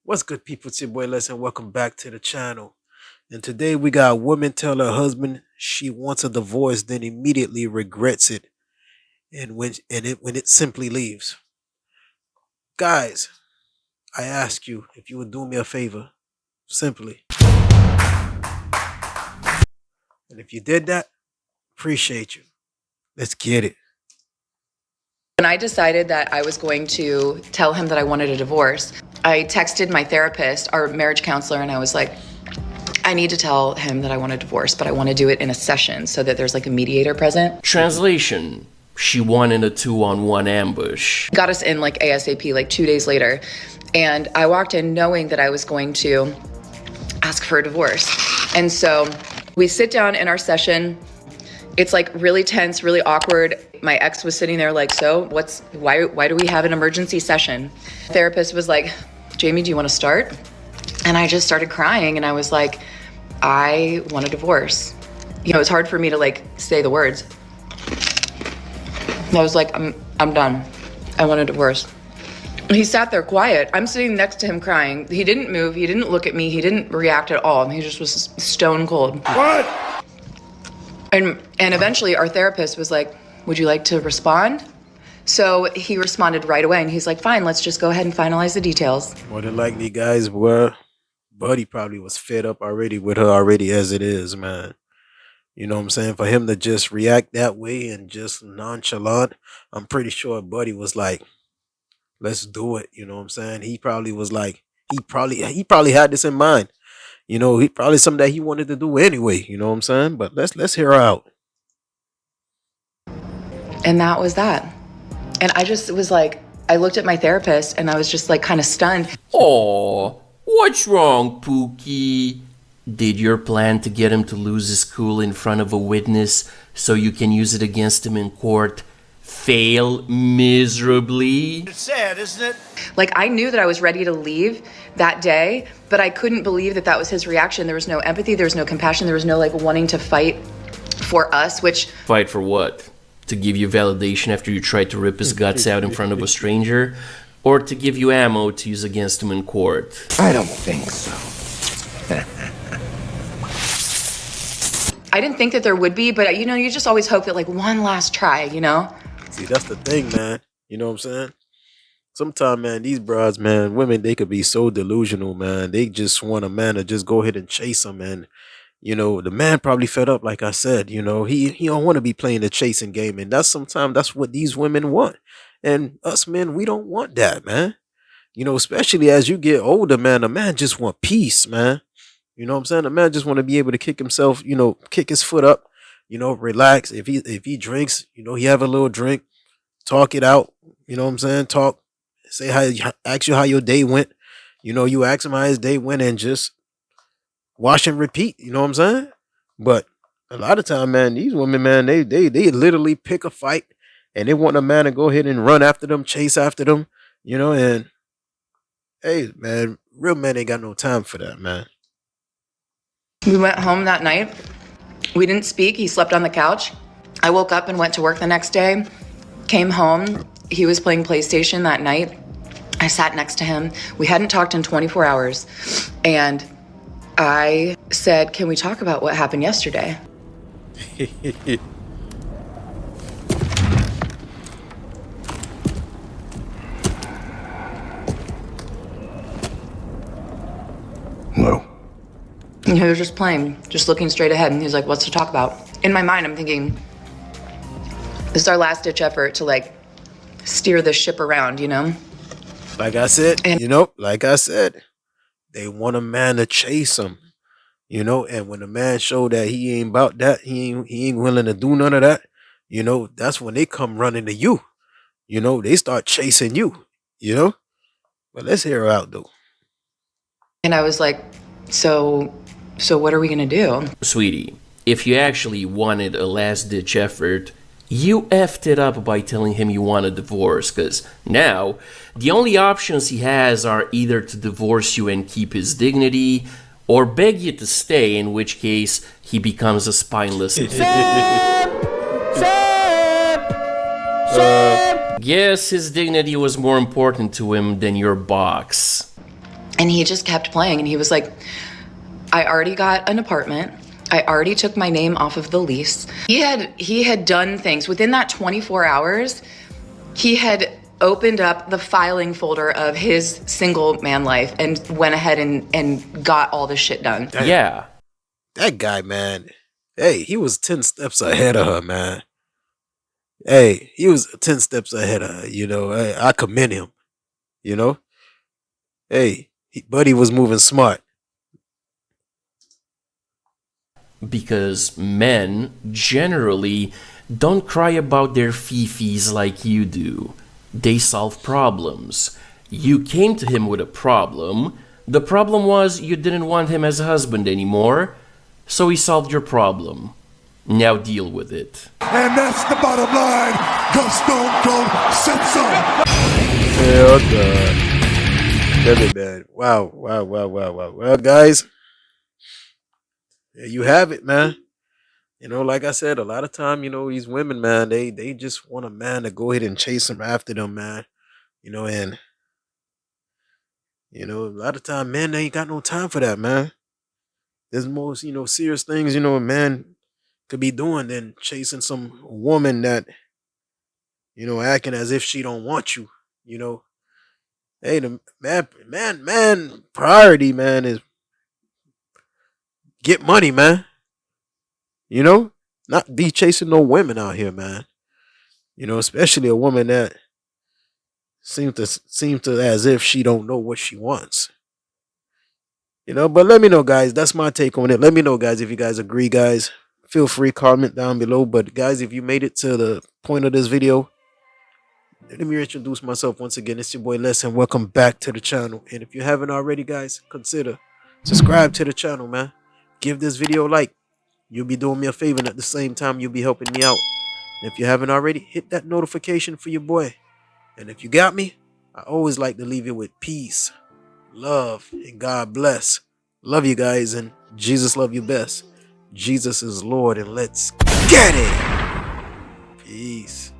What's good, people? It's your boy Les, and welcome back to the channel. And today we got a woman tell her husband she wants a divorce, then immediately regrets it, and when it simply leaves. Guys, I ask you if you would do me a favor, simply, and if you did that, appreciate you. Let's get it. When I decided that I was going to tell him that I wanted a divorce, I texted my therapist, our marriage counselor, and I was like, I need to tell him that I want a divorce, but I want to do it in a session so that there's like a mediator present. Translation: she won in a 2-on-1 ambush. Got us in like ASAP, like 2 days later. And I walked in knowing that I was going to ask for a divorce. And so we sit down in our session. It's like really tense, really awkward. My ex was sitting there like, so why do we have an emergency session? The therapist was like, Jamie, do you want to start? And I just started crying and I was like, I want a divorce. You know, it's hard for me to like say the words. And I was like, I'm done. I want a divorce. He sat there quiet. I'm sitting next to him crying. He didn't move. He didn't look at me. He didn't react at all. He just was stone cold. What? And eventually our therapist was like, would you like to respond? So he responded right away and he's like, fine, let's just go ahead and finalize the details. More than likely, guys, Buddy probably was fed up already with her already as it is, man. You know what I'm saying? For him to just react that way and just nonchalant, I'm pretty sure Buddy was like, let's do it. You know what I'm saying? He probably was like, he probably had this in mind. You know, he probably something that he wanted to do anyway. You know what I'm saying? But let's hear her out. And that was that. And I just was like, I looked at my therapist and I was just like kind of stunned. Aw, what's wrong, Pookie? Did your plan to get him to lose his cool in front of a witness so you can use it against him in court fail miserably? It's sad, isn't it? Like I knew that I was ready to leave that day, but I couldn't believe that that was his reaction. There was no empathy, there was no compassion, there was no like wanting to fight for us, which... Fight for what? To give you validation after you tried to rip his guts out in front of a stranger? Or to give you ammo to use against him in court? I don't think so. I didn't think that there would be, but you know, you just always hope that like one last try, you know? See, that's the thing, man. You know what I'm saying? Sometimes, man, these broads, man, women, they could be so delusional, man. They just want a man to just go ahead and chase them. And, you know, the man probably fed up, like I said, you know, he don't want to be playing the chasing game. And that's what these women want. And us men, we don't want that, man. You know, especially as you get older, man, a man just want peace, man. You know what I'm saying? A man just want to be able to kick himself, you know, kick his foot up, you know, relax. If he drinks, you know, he have a little drink, talk it out. You know what I'm saying? Talk, say ask you how your day went. You know, you ask him how his day went and just wash and repeat. You know what I'm saying? But a lot of time, man, these women, man, they literally pick a fight and they want a man to go ahead and run after them, chase after them. You know, and hey, man, real men ain't got no time for that, man. We went home that night. We didn't speak. He slept on the couch. I woke up and went to work the next day, came home. He was playing PlayStation that night. I sat next to him. We hadn't talked in 24 hours. And I said, can we talk about what happened yesterday? No. And he was just playing, just looking straight ahead. And he's like, what's to talk about? In my mind, I'm thinking, this is our last ditch effort to like steer the ship around, you know? Like I said, like I said, they want a man to chase them, you know, and when the man show that he ain't about that, he ain't willing to do none of that, you know, that's when they come running to you, you know, they start chasing you, you know. But let's hear her out though. And I was like, so what are we gonna do? Sweetie, if you actually wanted a last-ditch effort, you effed it up by telling him you want a divorce, because now the only options he has are either to divorce you and keep his dignity, or beg you to stay, in which case he becomes a spineless... Guess his dignity was more important to him than your box. And he just kept playing. And he was like, I already got an apartment. I already took my name off of the lease. He had done things within that 24 hours. He had opened up the filing folder of his single man life and went ahead and got all this shit done. Damn. Yeah. That guy, man. Hey, he was 10 steps ahead of her, man. Hey, he was 10 steps ahead of her, you know. I commend him, you know. Hey, Buddy was moving smart. Because men generally don't cry about their fifis like you do. They solve problems. You came to him with a problem. The problem was you didn't want him as a husband anymore, so he solved your problem. Now deal with it. And that's the bottom line, because Stone Cold said so. Hell, God. Really, man. Wow. Well, guys, there you have it, man. You know, like I said, a lot of time, you know, these women, man, they just want a man to go ahead and chase them after them, man. You know, and you know, a lot of time, men, they ain't got no time for that, man. There's most, you know, serious things, you know, a man could be doing than chasing some woman that, you know, acting as if she don't want you. You know, hey, the man, priority, man, is get money, man. You know, not be chasing no women out here, man. You know, especially a woman that seems to as if she don't know what she wants. You know, but let me know, guys. That's my take on it. Let me know, guys, if you guys agree, guys. Feel free comment down below. But guys, if you made it to the point of this video, let me introduce myself once again. It's your boy Les, and welcome back to the channel. And if you haven't already, guys, consider subscribe to the channel, man. Give this video a like. You'll be doing me a favor, and at the same time, you'll be helping me out. And if you haven't already, hit that notification for your boy. And if you got me, I always like to leave you with peace, love, and God bless. Love you guys, and Jesus love you best. Jesus is Lord, and let's get it. Peace.